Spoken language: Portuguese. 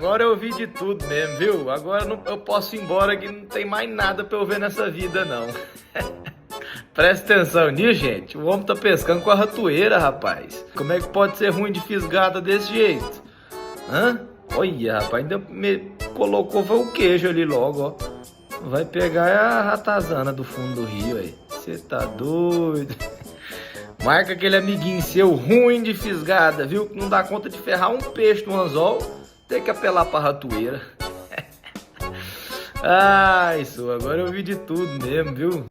Agora eu vi de tudo mesmo, viu? Agora eu posso ir embora que não tem mais nada pra eu ver nessa vida, não. Presta atenção nisso, gente. O homem tá pescando com a ratoeira, rapaz. Como é que pode ser ruim de fisgada desse jeito? Hã? Olha, rapaz, ainda me colocou foi o queijo ali logo, ó. Vai pegar a ratazana do fundo do rio aí. Você tá doido? Marca aquele amiguinho seu ruim de fisgada, viu? Que não dá conta de ferrar um peixe no anzol. Tem que apelar pra ratoeira. Ai, isso, agora eu vi de tudo mesmo, viu?